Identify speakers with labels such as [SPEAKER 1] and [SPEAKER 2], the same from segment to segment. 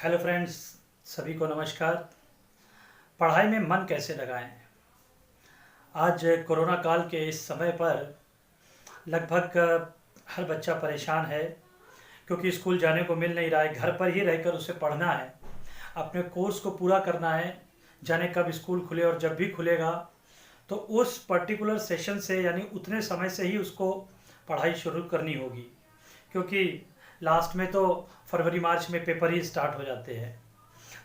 [SPEAKER 1] Hello friends, सभी को नमस्कार। पढ़ाई में मन कैसे लगाएं? आज कोरोना काल के इस समय पर लगभग हर बच्चा परेशान है, क्योंकि स्कूल जाने को मिल नहीं रहा है। घर पर ही रहकर उसे पढ़ना है, अपने कोर्स को पूरा करना है। जाने कब स्कूल खुले और जब भी खुलेगा तो उस पर्टिकुलर सेशन से यानी उतने समय से ही उसको पढ़ाई शुरू करनी होगी, क्योंकि लास्ट में तो फरवरी मार्च में पेपर ही स्टार्ट हो जाते हैं।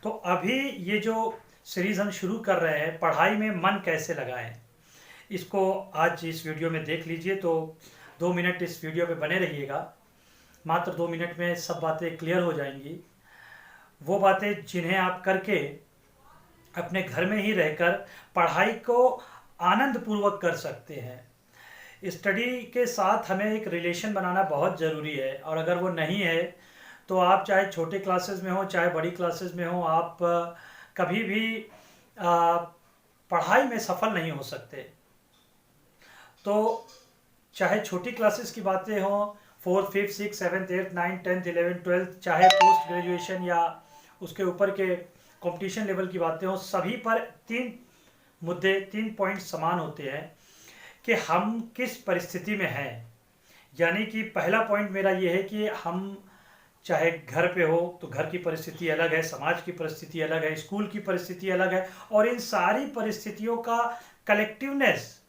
[SPEAKER 1] तो अभी ये जो सीरीज़ हम शुरू कर रहे हैं, पढ़ाई में मन कैसे लगाएं, इसको आज इस वीडियो में देख लीजिए। तो 2 मिनट इस वीडियो पे बने रहिएगा। मात्र 2 मिनट में सब बातें क्लियर हो जाएंगी, वो बातें जिन्हें आप करके अपने घर में ही रहकर पढ़ाई को आनंद पूर्वक कर सकते हैं। स्टडी के साथ हमें एक रिलेशन बनाना बहुत ज़रूरी है, और अगर वो नहीं है तो आप चाहे छोटे क्लासेस में हो चाहे बड़ी क्लासेस में हो, आप कभी भी आ, पढ़ाई में सफल नहीं हो सकते। तो चाहे छोटी क्लासेस की बातें हों, 4th 5th 6th 7th 8th 9th 10th 11th 12th, चाहे पोस्ट ग्रेजुएशन या उसके ऊपर के कंपटीशन लेवल की बातें हों, सभी पर तीन पॉइंट समान होते हैं कि हम किस परिस्थिति में हैं। यानी कि पहला पॉइंट मेरा ये है कि हम चाहे घर पे हो तो घर की परिस्थिति अलग है, समाज की परिस्थिति अलग है, स्कूल की परिस्थिति अलग है, और इन सारी परिस्थितियों का कलेक्टिवनेस,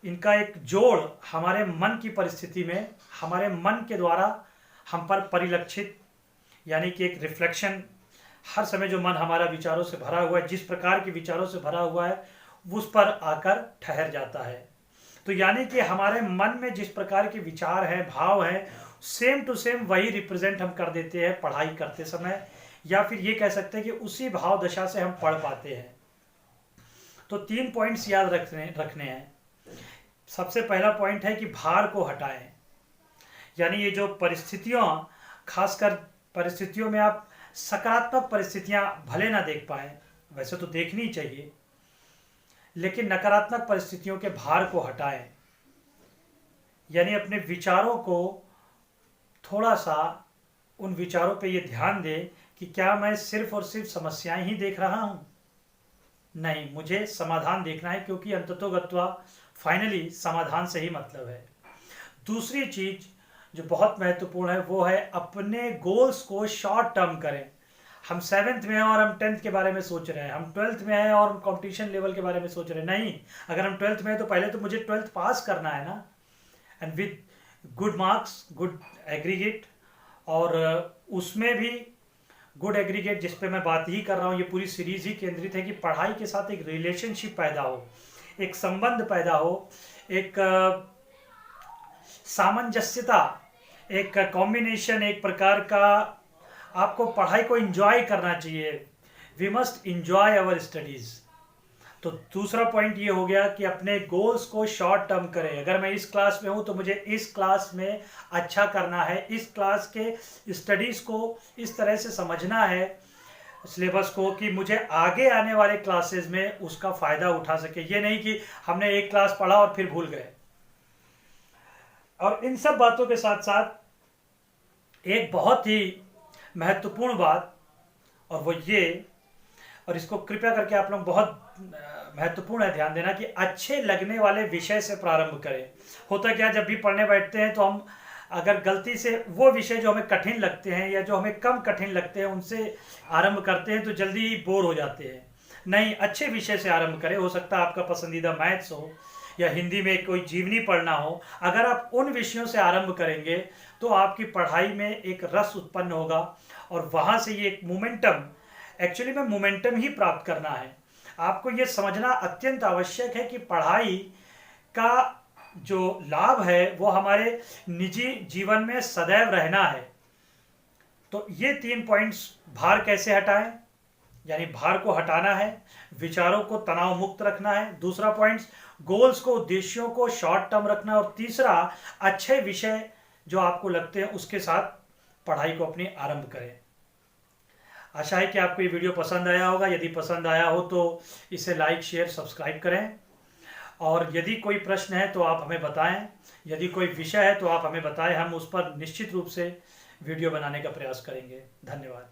[SPEAKER 1] इनका एक जोड़ हमारे मन की परिस्थिति में, हमारे मन के द्वारा हम पर परिलक्षित, यानी कि एक रिफ्लेक्शन। हर समय जो मन हमारा विचारों से भरा हुआ है, जिस प्रकार के विचारों से भरा हुआ है, उस पर आकर ठहर जाता है। तो यानी कि हमारे मन में जिस प्रकार के विचार हैं, भाव हैं, सेम टू सेम वही रिप्रेजेंट हम कर देते हैं पढ़ाई करते समय, या फिर ये कह सकते हैं कि उसी भाव दशा से हम पढ़ पाते हैं। तो 3 पॉइंट्स याद रखने हैं। सबसे पहला पॉइंट है कि भार को हटाएं। यानी ये जो परिस्थितियों, खासकर परिस्थितियों में आप सकारात्मक परिस्थितियां भले ना देख पाए, वैसे तो देखनी ही चाहिए, लेकिन नकारात्मक परिस्थितियों के भार को हटाएं। यानी अपने विचारों को थोड़ा सा, उन विचारों पे ये ध्यान दें कि क्या मैं सिर्फ और सिर्फ समस्याएं ही देख रहा हूं? नहीं, मुझे समाधान देखना है, क्योंकि अंततोगत्वा फाइनली समाधान से ही मतलब है। दूसरी चीज जो बहुत महत्वपूर्ण है वो है अपने गोल्स को शॉर्ट टर्म करें। हम 7th में हैं और हम 10th के बारे में सोच रहे हैं, हम 12th में हैं और हम कंपटीशन लेवल के बारे में सोच रहे हैं। नहीं, अगर हम 12th में हैं तो पहले तो मुझे 12th पास करना है ना, and with good marks, good aggregate. और उसमें भी गुड एग्रीगेट जिस पे मैं बात ही कर रहा हूँ, ये पूरी सीरीज ही केंद्रित है कि पढ़ाई के साथ एक रिलेशनशिप पैदा हो, एक संबंध पैदा हो, एक सामंजस्यता, एक कॉम्बिनेशन, एक प्रकार का। आपको पढ़ाई को एंजॉय करना चाहिए। We must enjoy our studies. तो दूसरा पॉइंट ये हो गया कि अपने गोल्स को शॉर्ट टर्म करें। अगर मैं इस क्लास में हूं तो मुझे इस क्लास में अच्छा करना है, इस क्लास के स्टडीज को इस तरह से समझना है, सिलेबस को, कि मुझे आगे आने वाले क्लासेस में उसका फायदा उठा सके। ये नहीं कि हमने एक क्लास पढ़ा और फिर भूल गए। और इन सब बातों के साथ साथ एक बहुत ही महत्वपूर्ण बात, और वो ये, और इसको कृपया करके आप लोग बहुत महत्वपूर्ण है ध्यान देना, कि अच्छे लगने वाले विषय से प्रारंभ करें। होता क्या, जब भी पढ़ने बैठते हैं तो हम अगर गलती से वो विषय जो हमें कठिन लगते हैं या जो हमें कम कठिन लगते हैं उनसे आरंभ करते हैं तो जल्दी ही बोर हो जाते हैं। नहीं, अच्छे विषय से आरंभ करें। हो सकता है आपका पसंदीदा मैथ्स हो या हिंदी में कोई जीवनी पढ़ना हो। अगर आप उन विषयों से आरंभ करेंगे तो आपकी पढ़ाई में एक रस उत्पन्न होगा, और वहाँ से ये एक मोमेंटम, एक्चुअली में मोमेंटम ही प्राप्त करना है। आपको ये समझना अत्यंत आवश्यक है कि पढ़ाई का जो लाभ है वो हमारे निजी जीवन में सदैव रहना है। तो ये 3 पॉइंट्स, भार कैसे हटाएं, यानी भार को हटाना है, विचारों को तनाव मुक्त रखना है। दूसरा पॉइंट, गोल्स को, उद्देश्यों को शॉर्ट टर्म रखना। और तीसरा, अच्छे विषय जो आपको लगते हैं उसके साथ पढ़ाई को अपनी आरंभ करें। आशा है कि आपको ये वीडियो पसंद आया होगा। यदि पसंद आया हो तो इसे लाइक, शेयर, सब्सक्राइब करें। और यदि कोई प्रश्न है तो आप हमें बताएं, यदि कोई विषय है तो आप हमें बताएं। हम उस पर निश्चित रूप से वीडियो बनाने का प्रयास करेंगे। धन्यवाद।